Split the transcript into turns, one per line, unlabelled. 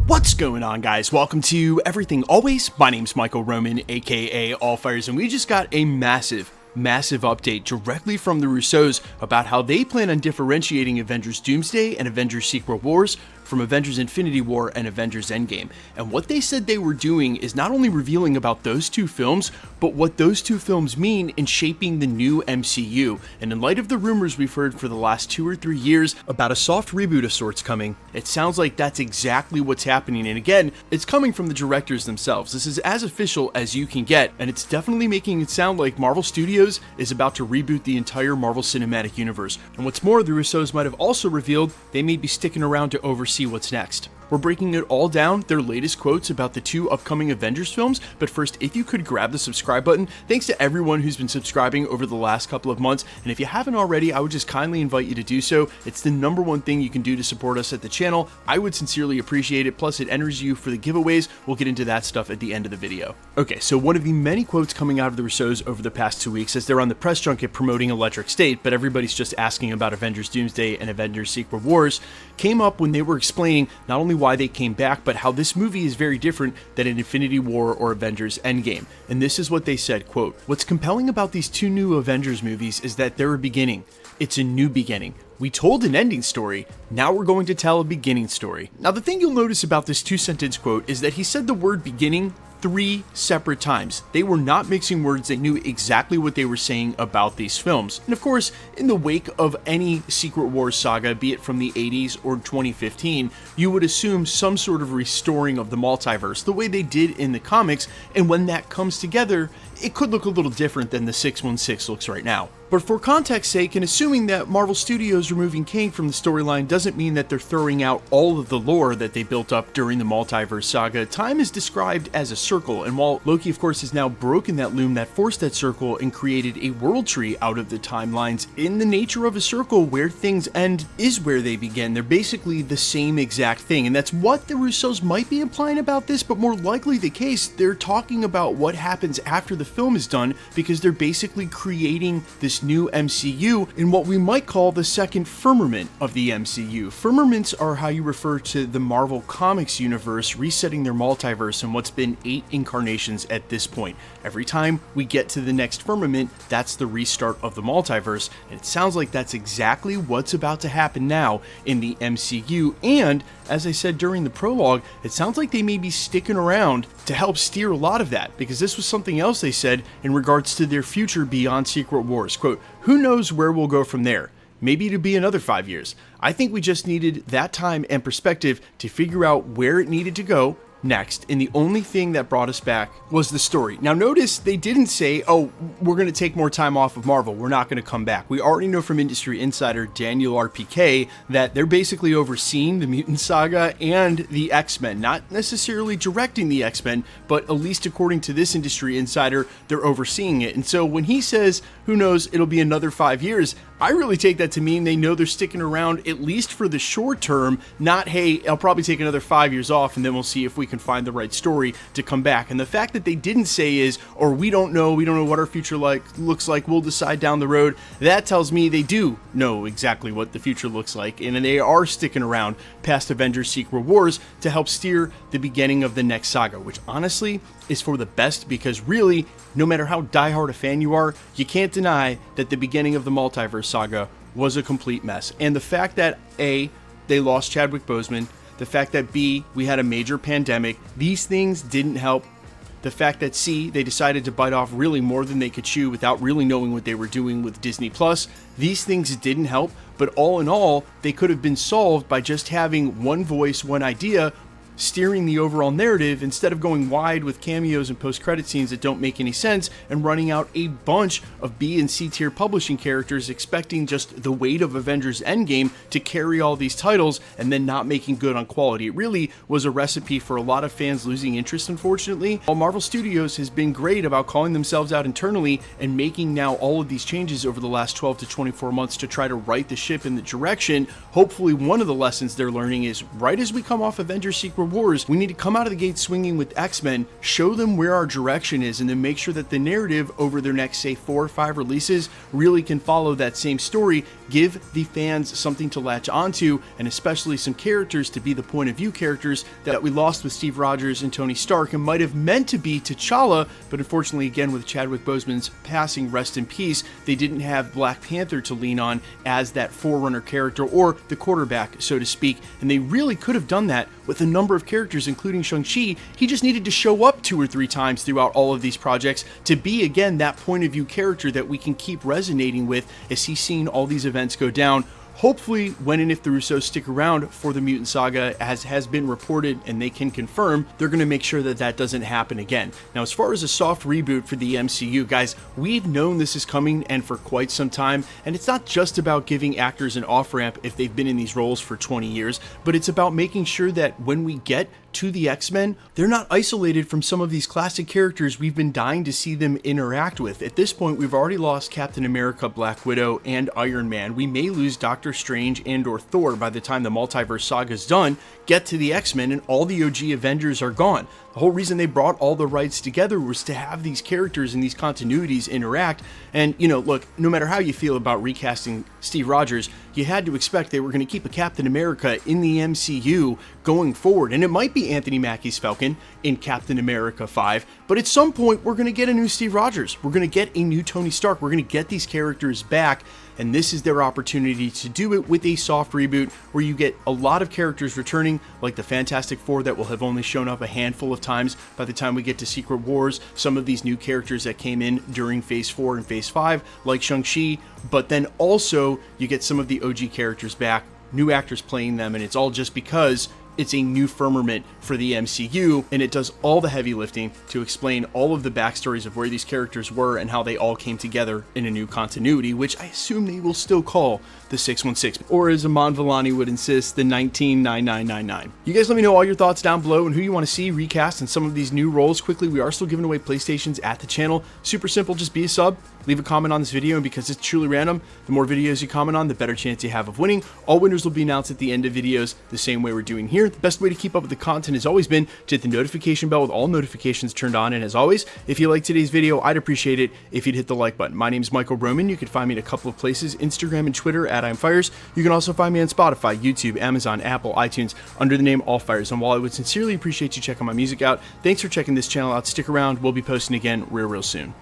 What's going on, guys? Welcome to Everything Always. My name's Michael Roman, aka Allfires, and we just got a massive update directly from the Russos about how they plan on differentiating Avengers Doomsday and Avengers Secret Wars from Avengers Infinity War and Avengers Endgame. And what they said they were doing is not only revealing about those two films, but what those two films mean in shaping the new MCU. And in light of the rumors we've heard for the last 2 or 3 years about a soft reboot of sorts coming, it sounds like that's exactly what's happening. And again, it's coming from the directors themselves. This is as official as you can get, and it's definitely making it sound like Marvel Studios is about to reboot the entire Marvel Cinematic Universe. And what's more, the Russos might have also revealed they may be sticking around to oversee what's next. We're breaking it all down, their latest quotes about the 2 upcoming Avengers films, but first, if you could grab the subscribe button, thanks to everyone who's been subscribing over the last couple of months, and if you haven't already, I would just kindly invite you to do so. It's the #1 thing you can do to support us at the channel. I would sincerely appreciate it, plus it enters you for the giveaways. We'll get into that stuff at the end of the video. Okay, so one of the many quotes coming out of the Russos over the past 2 weeks as they're on the press junket promoting Electric State, but everybody's just asking about Avengers Doomsday and Avengers Secret Wars, came up when they were explaining not only why they came back, but how this movie is very different than an Infinity War or Avengers Endgame. And this is what they said, quote, "What's compelling about these 2 new Avengers movies is that they're a beginning. It's a new beginning. We told an ending story, now we're going to tell a beginning story." Now, the thing you'll notice about this 2-sentence quote is that he said the word beginning 3 separate times. They were not mixing words. They knew exactly what they were saying about these films. And of course, in the wake of any Secret Wars saga, be it from the 80s or 2015, you would assume some sort of restoring of the multiverse, the way they did in the comics, and when that comes together, it could look a little different than the 616 looks right now. But for context's sake, and assuming that Marvel Studios removing Kang from the storyline doesn't mean that they're throwing out all of the lore that they built up during the Multiverse saga, time is described as a circle, and while Loki of course has now broken that loom that forced that circle and created a world tree out of the timelines, in the nature of a circle, where things end is where they begin. They're basically the same exact thing, and that's what the Russos might be implying about this, but more likely the case, they're talking about what happens after the film is done, because they're basically creating this new MCU in what we might call the second firmament of the MCU. Firmaments are how you refer to the Marvel Comics universe resetting their multiverse in what's been 8 incarnations at this point. Every time we get to the next firmament, that's the restart of the multiverse, and it sounds like that's exactly what's about to happen now in the MCU. And as I said during the prologue, it sounds like they may be sticking around to help steer a lot of that, because this was something else they said in regards to their future beyond Secret Wars. Quote, "Who knows where we'll go from there? Maybe it'll be another 5 years. I think we just needed that time and perspective to figure out where it needed to go next, and the only thing that brought us back was the story." Now notice they didn't say, oh, we're going to take more time off of Marvel, we're not going to come back. We already know from industry insider Daniel RPK that they're basically overseeing the Mutant Saga and the X-Men, not necessarily directing the X-Men, but at least according to this industry insider, they're overseeing it. And so when he says, who knows, it'll be another 5 years, I really take that to mean they know they're sticking around at least for the short term, not, hey, I'll probably take another 5 years off and then we'll see if we can find the right story to come back. And the fact that they didn't say is, or we don't know what our future looks like, we'll decide down the road, that tells me they do know exactly what the future looks like, and they are sticking around past Avengers Secret Wars to help steer the beginning of the next saga, which honestly is for the best, because really, no matter how diehard a fan you are, you can't deny that the beginning of the Multiverse saga was a complete mess. And the fact that A, they lost Chadwick Boseman, the fact that B, we had a major pandemic, these things didn't help. The fact that C, they decided to bite off really more than they could chew without really knowing what they were doing with Disney Plus, these things didn't help. But all in all, they could have been solved by just having one voice, one idea, steering the overall narrative instead of going wide with cameos and post-credit scenes that don't make any sense and running out a bunch of B and C tier publishing characters expecting just the weight of Avengers Endgame to carry all these titles and then not making good on quality. It really was a recipe for a lot of fans losing interest, unfortunately. While Marvel Studios has been great about calling themselves out internally and making now all of these changes over the last 12 to 24 months to try to right the ship in the direction, hopefully one of the lessons they're learning is right as we come off Avengers Secret Wars, we need to come out of the gate swinging with X-Men, show them where our direction is, and then make sure that the narrative over their next, say, 4 or 5 releases really can follow that same story, give the fans something to latch onto, and especially some characters to be the point of view characters that we lost with Steve Rogers and Tony Stark and might have meant to be T'Challa, but unfortunately, again, with Chadwick Boseman's passing, rest in peace, they didn't have Black Panther to lean on as that forerunner character or the quarterback, so to speak, and they really could have done that with a number of characters, including Shang-Chi. He just needed to show up 2 or 3 times throughout all of these projects to be, again, that point of view character that we can keep resonating with as he's seeing all these events go down. Hopefully, when and if the Russos stick around for the Mutant Saga, as has been reported and they can confirm, they're going to make sure that that doesn't happen again. Now, as far as a soft reboot for the MCU, guys, we've known this is coming and for quite some time, and it's not just about giving actors an off-ramp if they've been in these roles for 20 years, but it's about making sure that when we get to the X-Men, they're not isolated from some of these classic characters we've been dying to see them interact with. At this point, we've already lost Captain America, Black Widow, and Iron Man. We may lose Doctor Strange and or Thor by the time the Multiverse Saga is done, get to the X-Men, and all the OG Avengers are gone. The whole reason they brought all the rights together was to have these characters and these continuities interact. And, you know, look, no matter how you feel about recasting Steve Rogers, you had to expect they were going to keep a Captain America in the MCU going forward. And it might be Anthony Mackie's Falcon in Captain America 5, but at some point we're going to get a new Steve Rogers. We're going to get a new Tony Stark. We're going to get these characters back. And this is their opportunity to do it with a soft reboot where you get a lot of characters returning, like the Fantastic Four that will have only shown up a handful of times by the time we get to Secret Wars, some of these new characters that came in during Phase 4 and Phase 5, like Shang-Chi, but then also you get some of the OG characters back, new actors playing them, and it's all just because it's a new firmament for the MCU, and it does all the heavy lifting to explain all of the backstories of where these characters were and how they all came together in a new continuity, which I assume they will still call the 616, or as Aman Vellani would insist, the 199999. You guys let me know all your thoughts down below and who you want to see recast in some of these new roles. Quickly, we are still giving away PlayStations at the channel. Super simple, just be a sub, leave a comment on this video, and because it's truly random, the more videos you comment on, the better chance you have of winning. All winners will be announced at the end of videos, the same way we're doing here. The best way to keep up with the content has always been to hit the notification bell with all notifications turned on, and as always, if you like today's video, I'd appreciate it if you'd hit the like button. My name is Michael Roman. You can find me in a couple of places, Instagram and Twitter at I'mFires. You can also find me on Spotify, YouTube, Amazon, Apple, iTunes, under the name All Fires. And while I would sincerely appreciate you checking my music out, thanks for checking this channel out. Stick around. We'll be posting again real soon.